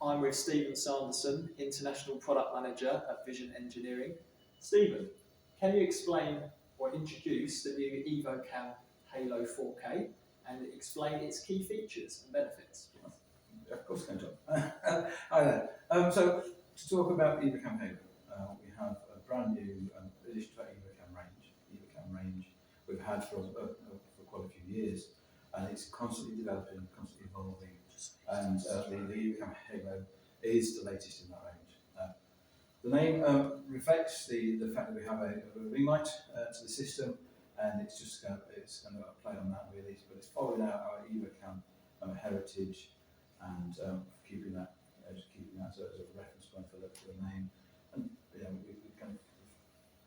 I'm with Stephen Sanderson, International Product Manager at Vision Engineering. Stephen, can you explain or introduce the new EVO Cam Halo 4K and explain its key features and benefits? Yeah, of course, can, John. Hi there. So, to talk about EVO Cam Halo, we have a brand new addition to our EVO Cam range. EVO Cam range we've had for quite a few years, and it's constantly developing, constantly evolving. And the EVO Cam Halo is the latest in that range. The name reflects the fact that we have a ring light to the system, and it's going to play on that really, but it's following out our EVO Cam heritage and keeping that as a reference point for the name, and we kind of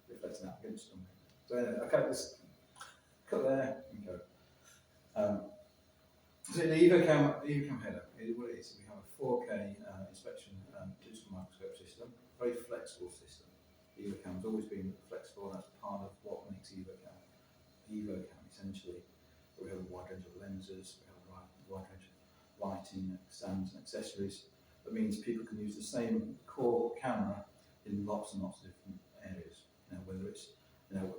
reflecting that against something. So anyway, okay, let's cut there and go. So the EVO Cam Halo, what it is, we have a 4K inspection digital microscope system, very flexible system. EVO Cam has always been flexible, and that's part of what makes EVO Cam essentially. We have a wide range of lenses, we have a wide range of lighting, stands and accessories. That means people can use the same core camera in lots and lots of different areas. Whether it's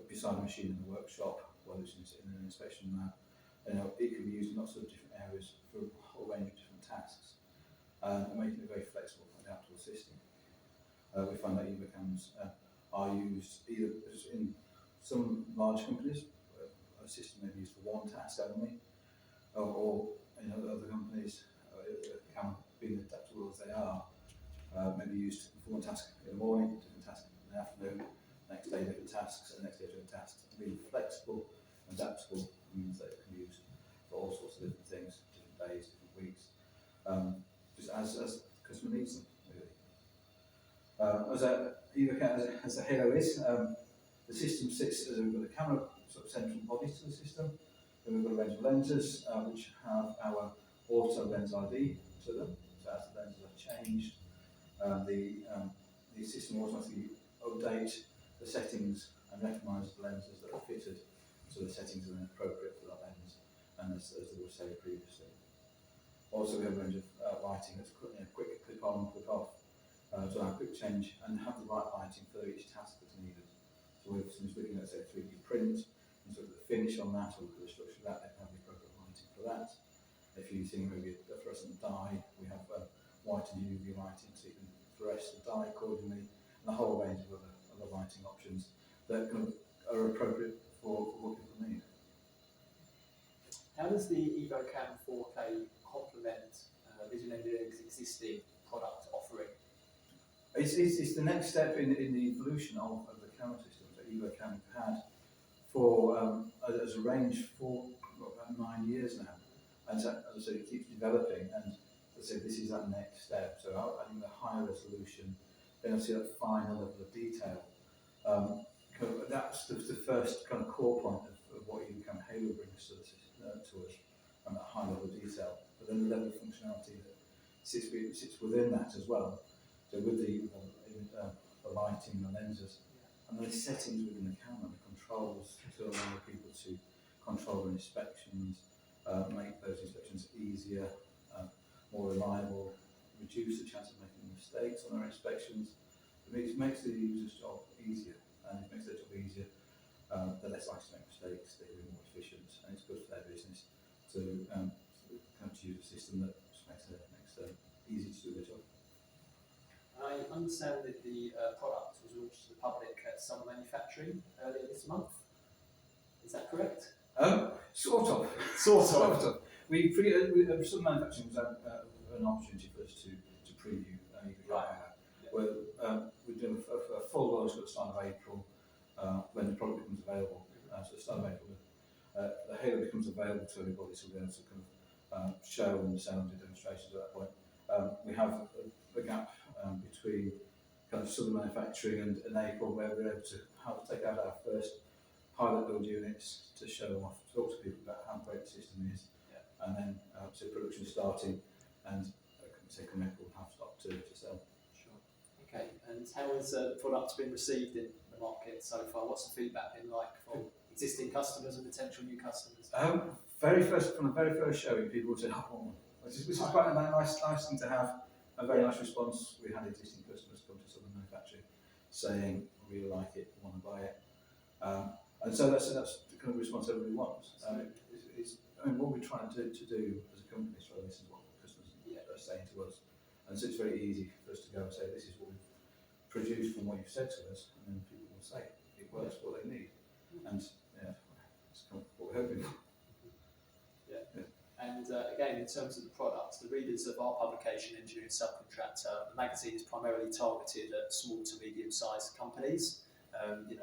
beside a machine in the workshop, whether it's in an inspection lab, it can be used in lots of different areas for a whole range of different tasks, and making it a very flexible and adaptable system. We find that EVO Cams are used either in some large companies, where a system may be used for one task only, or in other companies, Cam being adaptable as they are, may be used for one task in the morning, different task in the afternoon, next day different tasks, and next day different tasks. Being flexible and adaptable means that it can be used for all sorts of different things, different days, different weeks, just as customer needs them, really. As a Halo is, the system sits as we've got a camera sort of central body to the system. Then we've got a range of lenses which have our auto lens ID to them. So as the lenses are changed, the system automatically updates the settings and recognises the lenses that are fitted, so the settings are appropriate for that lens, and as they were said previously. Also, we have a range of lighting that's quick click on, click off, to allow quick change and have the right lighting for each task that's needed. So if someone's looking at, say, 3D print, and sort of the finish on that, or the structure of that, they can have the appropriate lighting for that. If you're using maybe a fluorescent dye, we have white and UV lighting, so you can fluoresce the dye accordingly, and a whole range of other lighting options that are appropriate for what people need. How does the EVO Cam 4K complement Vision Engineering's existing product offering? It's the next step in the evolution of the camera system that EVO Cam had for as a range for about 9 years now. And as I said, it keeps developing, and as I said, this is that next step. So adding the higher resolution, then obviously that finer level of detail. That's the first kind of core point of what EVO Cam Halo brings to us, and that high level of detail. But then the level of functionality that sits within that as well. So with the lighting, the lenses, and the settings within the camera, the controls to allow people to control their inspections, make those inspections easier, more reliable, reduce the chance of making mistakes on their inspections. It makes the user's job easier, and it makes their job easier. They're less likely to make mistakes, they're more efficient, and it's good for their business to use a system that just makes it easy to do their job. I understand that the product was launched to the public at Summer Manufacturing earlier this month. Is that correct? Sort of. Some manufacturing was an opportunity for us to preview we're doing a full launch at the start of April when the product becomes available. So at the start of April, the Halo becomes available to everybody, so we'll be able to show and sell and do demonstrations at that point. We have a gap between summer manufacturing and April, where we're able to take out our first pilot build units to show them off, talk to people about how great the system is, and then so production starting, and come April we'll have stock to sell. Sure. Okay, and how has the product been received in the market so far? What's the feedback been like from existing customers and potential new customers? From the very first showing, people would say, "Oh, which is quite a nice thing to have a very nice response. We had existing customers come to Southern Manufacturing saying, "We really like it, want to buy it." And so that's the kind of response everybody wants. I mean, what we're trying to do as a company is try to listen to what customers are saying to us. And so it's very easy for us to go and say, "This is what we've produced from what you've said to us," and then people will say it works for what they need. And that's kind of what we're hoping for. And again, in terms of the products, the readers of our publication, Engineering Subcontractor, the magazine is primarily targeted at small to medium-sized companies,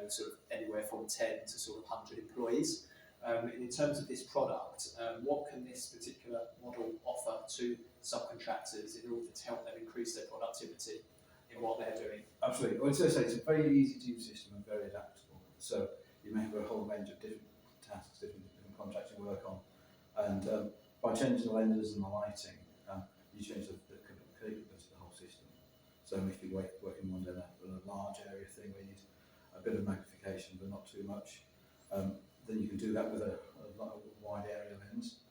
sort of anywhere from 10 to sort of 100 employees. In terms of this product, what can this particular model offer to subcontractors in order to help them increase their productivity in what they're doing? Absolutely. Well, it's a very easy to use system and very adaptable. So you may have a whole range of different tasks, different contracts you work on, and by changing the lenses and the lighting, you change the capability of the whole system. So if you're working on a large area thing where you need a bit of magnification but not too much, then you can do that with a wide area lens,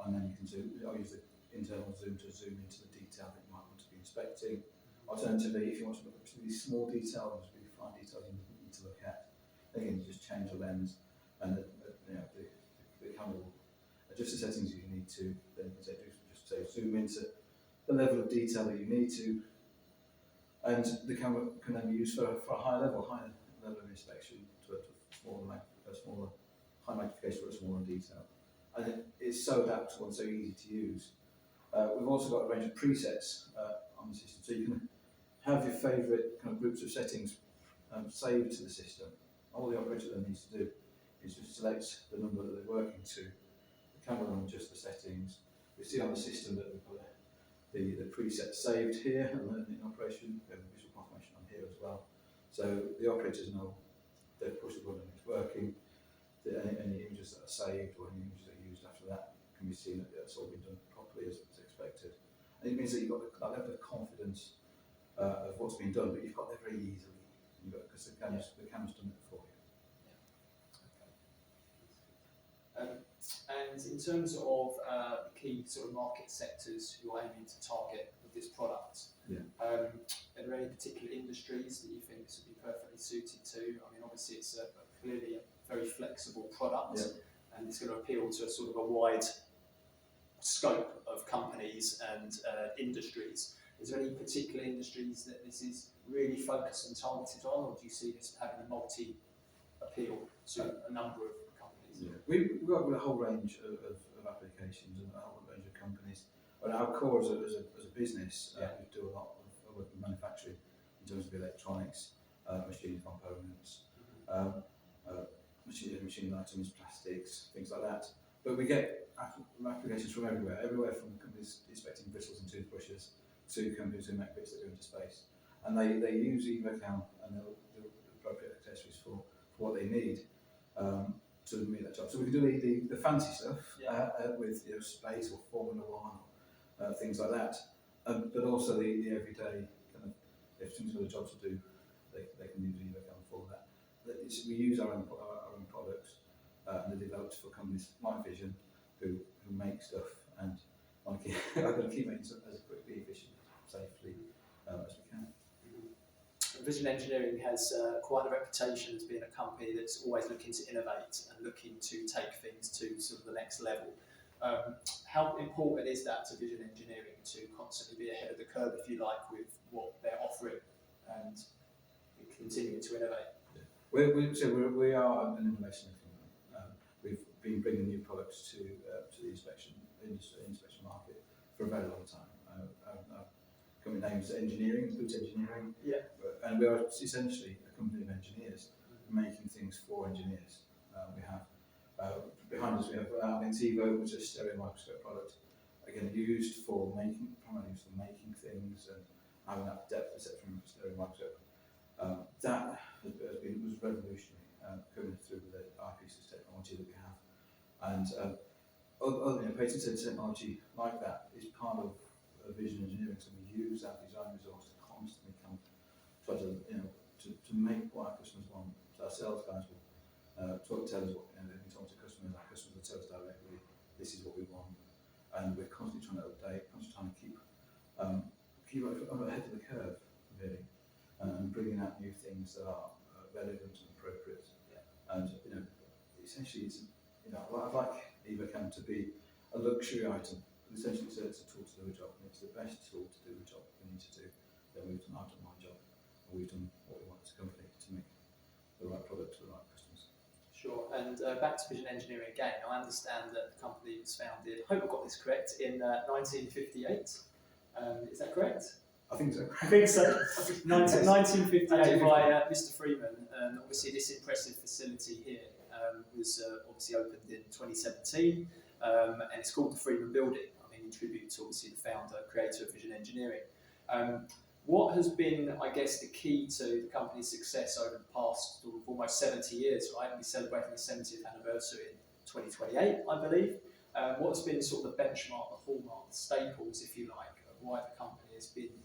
and then you can use the internal zoom to zoom into the detail that you might want to be inspecting. Alternatively, if you want to look at these small details, really fine details you need to look at, again, you just change the lens, and the camera will adjust the settings you need to. Then you can zoom into the level of detail that you need to, and the camera can then be used for a higher level of inspection to a smaller high magnification for a smaller detail. And it's so adaptable and so easy to use. We've also got a range of presets on the system, so you can have your favourite kind of groups of settings saved to the system. All the operator then needs to do is just select the number that they're working to. The camera will adjust the settings. We see on the system that we've got the preset saved here, and then in operation we have a visual confirmation on here as well. So the operators know they've pushed the button and it's working. Any images that are saved or any images that are used after that can be seen that it's all been done properly as expected. And it means that you've got that level of confidence of what's been done, but you've got there very easily, because the camera's done it for you. And in terms of key sort of market sectors you're aiming to target with this product, are there any particular industries that you think this would be perfectly suited to? I mean, obviously it's clearly a very flexible product, and it's going to appeal to a sort of a wide scope of companies and industries. Is there any particular industries that this is really focused and targeted on, or do you see this having a multi-appeal to a number of companies? Yeah. We've got a whole range of applications and a whole range of companies. But our core as a business, we do a lot of work in manufacturing in terms of electronics, machine components, machine items, plastics, things like that. But we get applications from everywhere from companies inspecting bristles and toothbrushes to companies who make bits that go into space. And they use EVO Cam and the appropriate accessories for what they need to meet that job. So we can do the fancy stuff with space or Formula One, things like that. But also the everyday kind of, if someone's got a job to do, they can use EVO Cam for that. We use our own products, and they're developed for companies like Vision who make stuff, and I've got to keep making stuff as quickly, efficiently, safely as we can. Vision Engineering has quite a reputation as being a company that's always looking to innovate and looking to take things to sort of the next level. How important is that to Vision Engineering to constantly be ahead of the curve, if you like, with what they're offering and continuing to innovate? We are an innovation company. We've been bringing new products to the inspection market for a very long time. Our company name is Engineering, Boot Engineering, and we are essentially a company of engineers making things for engineers. We have behind us we have our EVO, which is a stereo microscope product, again primarily used for making things and having that depth perception of a stereo microscope. That was revolutionary, coming through with the eyepieces technology that we have, and other patented technology like that is part of Vision Engineering. So we use that design resource to constantly try to make what our customers want. So our sales guys will tell us what they've been told to customers. Our customers will tell us directly, this is what we want, and we're constantly trying to update, constantly trying to keep ahead of the curve, really, and bringing out new things that are relevant and appropriate. Yeah. And essentially, it's I'd like EVO Cam to be a luxury item. Essentially, it's a tool to do a job, and it's the best tool to do the job we need to do. Then I've done my job, and we've done what we want as a company to make the right product to the right customers. Sure. And back to Vision Engineering again. I understand that the company was founded, I hope I got this correct, in 1958. Is that correct? I think so. I think so. 1958 by Mr. Freeman. Obviously, this impressive facility here was obviously opened in 2017, and it's called the Freeman Building. I mean, in tribute to obviously the founder, creator of Vision Engineering. What has been, I guess, the key to the company's success over the past sort of almost 70 years, right? We're celebrating the 70th anniversary in 2028, I believe. What has been sort of the benchmark, the hallmark, the staples, if you like, of why the company has been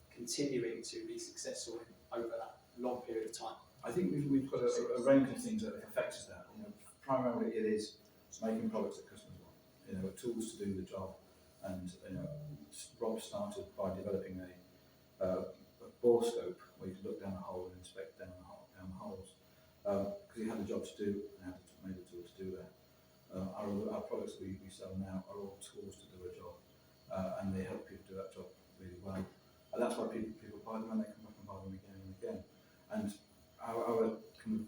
continuing to be successful over that long period of time? I think we've got a range of things that affects that. Primarily it is making products that customers want. Tools to do the job. And Rob started by developing a bore scope where you could look down a hole and inspect down the holes, because he had a job to do and had made a tool to do that. Our products we sell now are all tools to do a job, and they help people do that job really well. And that's why people buy them, and they come back and buy them again and again. And our kind of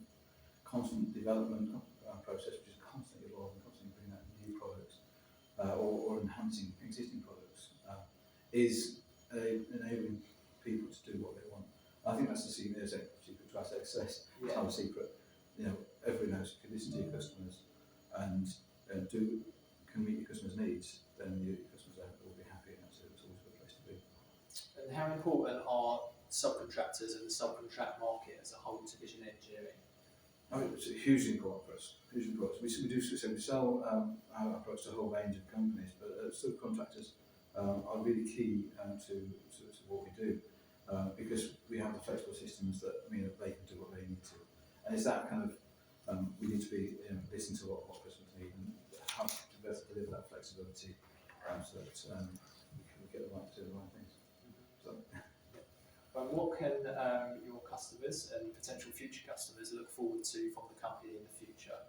constant development process, which is constantly evolving, constantly bringing out new products or enhancing existing products, is enabling people to do what they want. I think that's the secret to our success. It's not a secret. Everybody knows if you listen to your customers and can meet your customers' needs, then your customers will be happy, and that's always a good place to be. And how important are subcontractors and the subcontract market as a whole to Vision Engineering? It's hugely important for us. Hugely important. We sell our products to a whole range of companies, but subcontractors are really key to what we do, because we have the flexible systems that mean that they can do what they need to. And it's that kind of we need to be listen to what customers need and how to best deliver that flexibility, so that we can get the right to do the right things. So. What can your customers and potential future customers look forward to from the company in the future?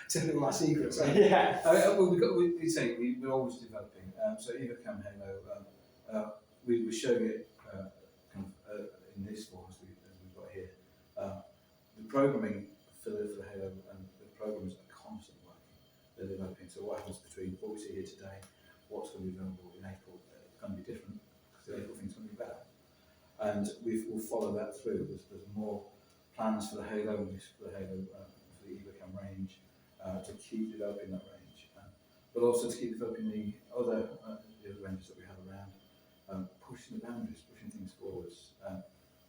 Tell them my secrets. Yeah. We're always developing. So EVO Cam Halo, we're showing it in this form as we've got here. The programming for the Halo and the programs are constantly working. They're developing. So what happens between what we see here today, what's going to be available in April, it's going to be different, because the April thing's going to be better. And we'll follow that through. There's more plans for the Halo, for the EVO Cam range, to keep developing that range, but also to keep developing the other ranges that we have around, pushing the boundaries, pushing things forwards.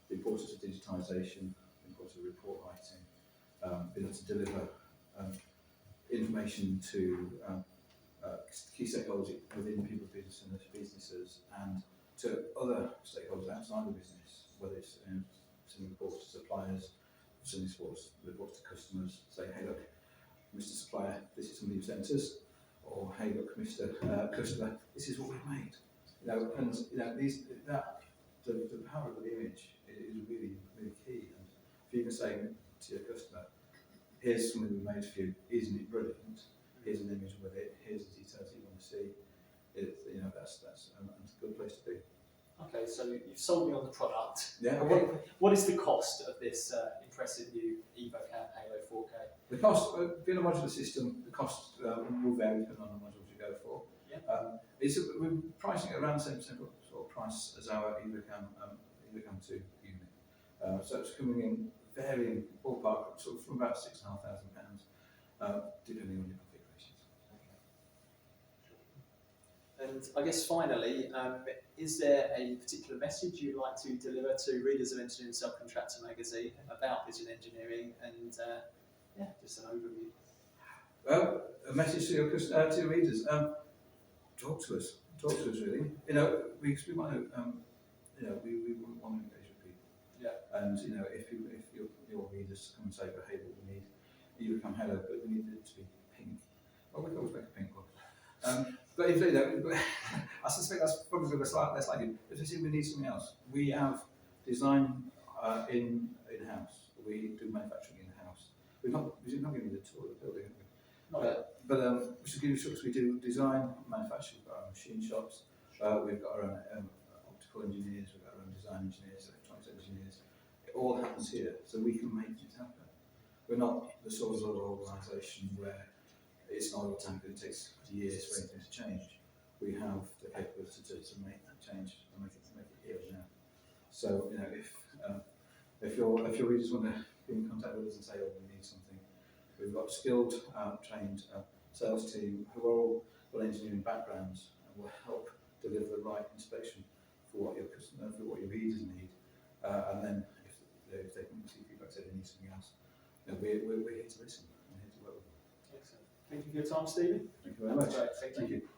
The importance of digitisation, the importance of report writing, being able to deliver information to key stakeholders within people's businesses and to other stakeholders outside the business, whether it's sending reports to suppliers, sending reports to customers, saying, hey look, Mr. Supplier, this is something you've sent us, or hey look, Mr. Customer, this is what we've made. The power of the image is really, really key. And if you can say to your customer, here's something we made for you, isn't it brilliant? Here's an image with it, here's the details that you want to see. That's a good place to be. Okay, so you've sold me on the product. Yeah. Okay. What is the cost of this impressive new EVO Cam Halo 4K? The cost, being a modular system, the cost will vary depending on the modules you go for. Yeah. We're pricing it around the same sort of price as our EVO Cam 2 unit. So it's coming in varying ballpark, sort of from about £6,500, depending on your configurations. Okay. And I guess finally, is there a particular message you'd like to deliver to readers of Engineering Subcontractor magazine about Vision Engineering, and just an overview? Well, a message to your readers: talk to us really. We want to, we want to engage with people. Yeah. And if your readers come and say, "But hey, we need EVO Cam Halo, but we need it to be pink," well, we can always make a pink one. But if they don't, I suspect that's probably going to be less likely. If they say we need something else, we have design in-house. We do manufacturing in-house. We're not giving you the tour of the building, but we should give you shops. We do design, manufacturing. We've got our own machine shops. We've got our own optical engineers. We've got our own design engineers, electronics engineers. It all happens here, so we can make things happen. We're not the sort of organisation where it's not all time, it takes years for anything to change. We have the capability to make that change and make it here and now. So, you know, if your readers want to be in contact with us and say, oh, we need something, we've got skilled, trained sales team who are all engineering backgrounds and will help deliver the right inspection for what your customer, for what your readers need. And then if they can see feedback, say they need something else, you know, we're here to listen. We're here to work with them. Excellent. Thank you for your time, Stephen. Thank you very much. Great. Thank you. Thank you.